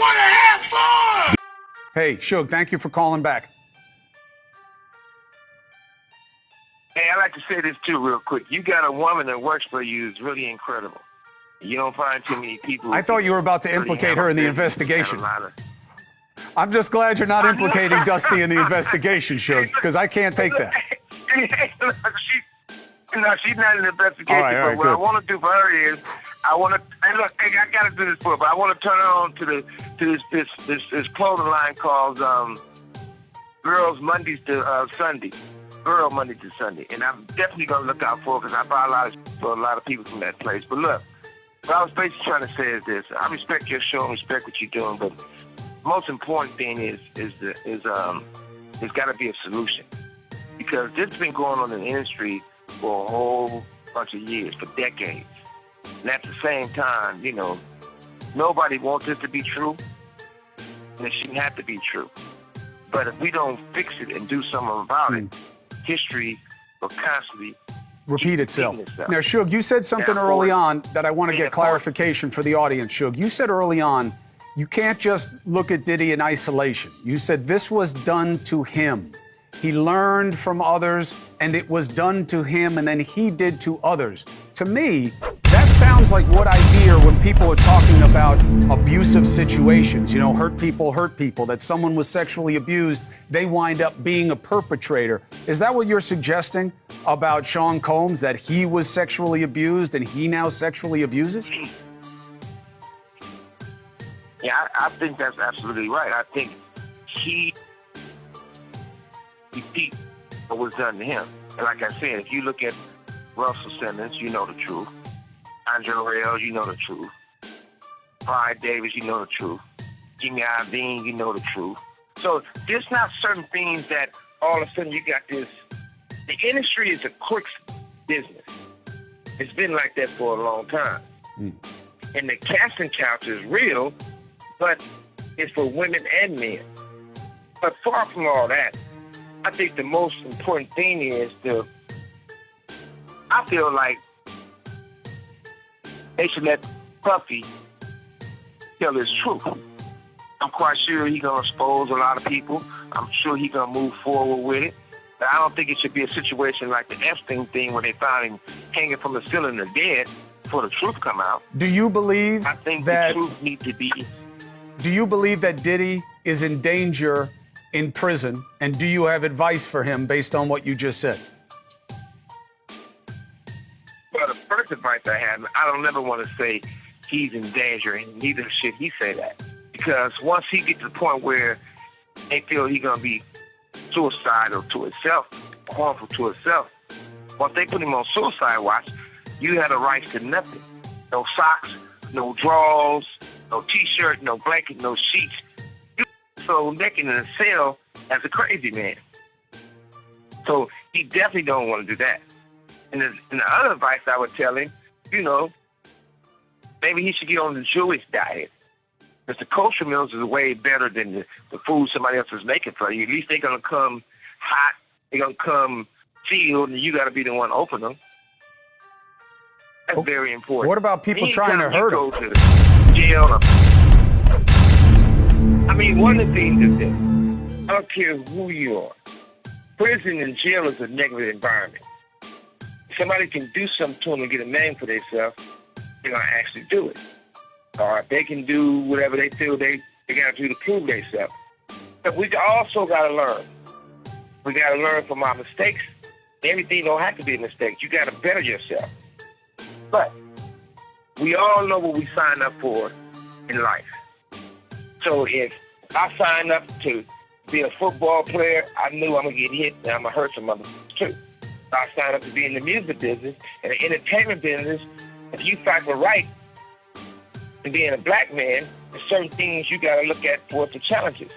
want to have fun! Hey, Suge, thank you for calling back. Hey, I'd like to say this too real quick. You got a woman that works for you is really incredible. You don't find too many people. I thought you were about to implicate her in the investigation. I'm just glad you're not implicating Dusty in the investigation, Suge, because I can't take that. She's not in the investigation. All right, but what I want to do for her is, I want to. And look, I got to do this for her, but I want to turn her on to this clothing line called Girls Mondays to Sunday. Girl Monday to Sunday, and I'm definitely gonna look out for her because I buy for a lot of people from that place. But look, what I was basically trying to say is this: I respect your show and respect what you're doing, but the most important thing is there's got to be a solution, because this has been going on in the industry for a whole bunch of years, for decades, and at the same time, you know, nobody wants this to be true, and it shouldn't have to be true. But if we don't fix it and do something about it, history will constantly repeat itself. Now, Suge, you said something early on that I want to get clarification for the audience, Suge. You said early on, you can't just look at Diddy in isolation. You said this was done to him. He learned from others, and it was done to him, and then he did to others. To me, that sounds like what I hear when people are talking about abusive situations. You know, hurt people, that someone was sexually abused, they wind up being a perpetrator. Is that what you're suggesting about Sean Combs, that he was sexually abused and he now sexually abuses? Yeah, I think that's absolutely right. I think he repeat what was done to him. And like I said, if you look at Russell Simmons, you know the truth. Andre Rail, you know the truth. Pride Davis, you know the truth. Jimmy Iovine, you know the truth. So there's not certain things that all of a sudden you got this. The industry is a quick business. It's been like that for a long time. And the casting couch is real, but it's for women and men. But far from all that, I think the most important thing is I feel like they should let Puffy tell his truth. I'm quite sure he's going to expose a lot of people. I'm sure he's going to move forward with it. But I don't think it should be a situation like the Epstein thing where they found him hanging from the ceiling or dead before the truth come out. Do you believe I think that the truth needs to be... Do you believe that Diddy is in danger in prison, and do you have advice for him based on what you just said? Well, the first advice I have, I don't ever want to say he's in danger, and neither should he say that. Because once he gets to the point where they feel he's going to be suicidal to himself, harmful to himself, once they put him on suicide watch, you have the rights to nothing. No socks, no drawers, no T-shirt, no blanket, no sheets. You so naked in a cell as a crazy man. So he definitely don't want to do that. And the other advice I would tell him, you know, maybe he should get on the Jewish diet. Because the kosher meals is way better than the food somebody else is making for you. At least they're going to come hot, they're going to come sealed, and you got to be the one to open them. That's very important. What about people trying to hurt him? Go to jail. I mean, one of the things is this. I don't care who you are. Prison and jail is a negative environment. Somebody can do something to them and get a name for themselves, they're going to actually do it. Or they can do whatever they feel they got to do to prove themselves. But we also got to learn. We got to learn from our mistakes. Everything don't have to be a mistake. You got to better yourself. But we all know what we sign up for in life. So if I sign up to be a football player, I knew I'm going to get hit and I'm going to hurt some others too. I signed up to be in the music business and the entertainment business. If you factor right in being a black man, there's certain things you got to look at for the challenges.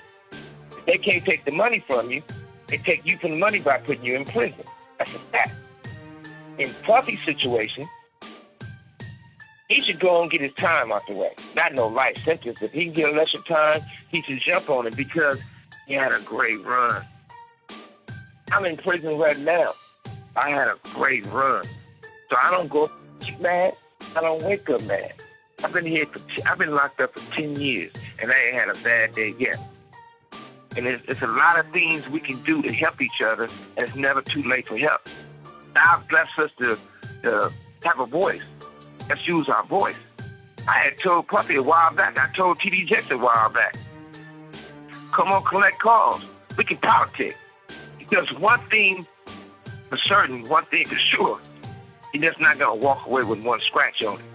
If they can't take the money from you, they take you from the money by putting you in prison. That's a fact. In Puffy's situation, he should go and get his time out the way. Not no life sentence. If he can get a lesser time, he should jump on it because he had a great run. I'm in prison right now. I had a great run. So I don't go mad. I don't wake up mad. I've been locked up for 10 years. and I ain't had a bad day yet. And it's a lot of things we can do to help each other, and it's never too late for help. God bless us to have a voice. Let's use our voice. I had told Puffy a while back. I told T.D. Jakes a while back. Come on, collect calls. We can politic. Because one thing for certain, one thing for sure, you're just not going to walk away with one scratch on it.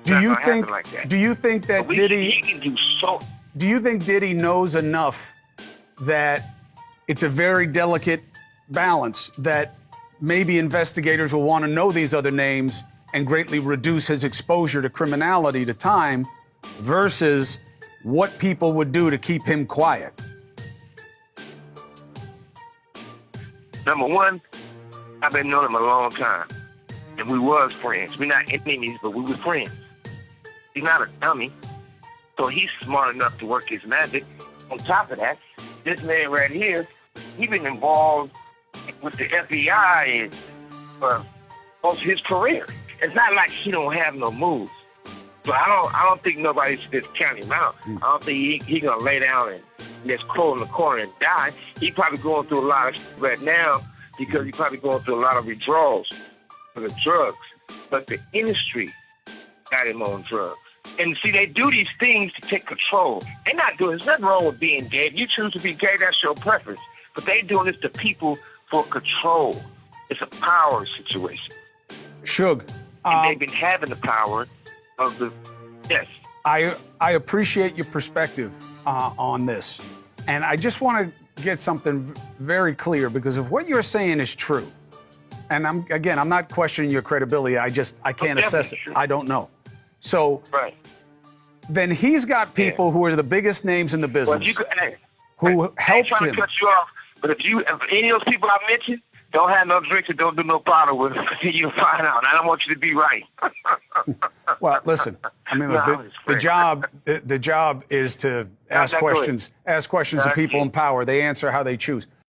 Do you think? Like that. Do you think that Diddy? He can do so. Do you think Diddy knows enough that it's a very delicate balance that maybe investigators will want to know these other names and greatly reduce his exposure to criminality, to time, versus what people would do to keep him quiet? Number one, I've been knowing him a long time, and we was friends. We're not enemies, but we were friends. He's not a dummy, so he's smart enough to work his magic. On top of that, this man right here, he been involved with the FBI for most of his career. It's not like he don't have no moves. So I don't think nobody should just count him out. I don't think he gonna lay down and just crawl in the corner and die. He probably going through a lot of shit right now because he probably going through a lot of withdrawals for the drugs. But the industry got him on drugs. And see, they do these things to take control. They're not doing, there's nothing wrong with being gay. If you choose to be gay, that's your preference. But they doing this to people for control. It's a power situation. Suge. And they've been having the power of the, yes. I appreciate your perspective on this. And I just want to get something very clear, because if what you're saying is true, and I'm not questioning your credibility, I can't assess it. True. I don't know. So right. Then he's got people who are the biggest names in the business who helped I ain't trying him. to cut you off, but if any of those people I mentioned don't have no drinks and don't do no powder with them, you'll find out. And I don't want you to be right. Well, listen, I mean, look, the job is to ask questions of people in power. They answer how they choose.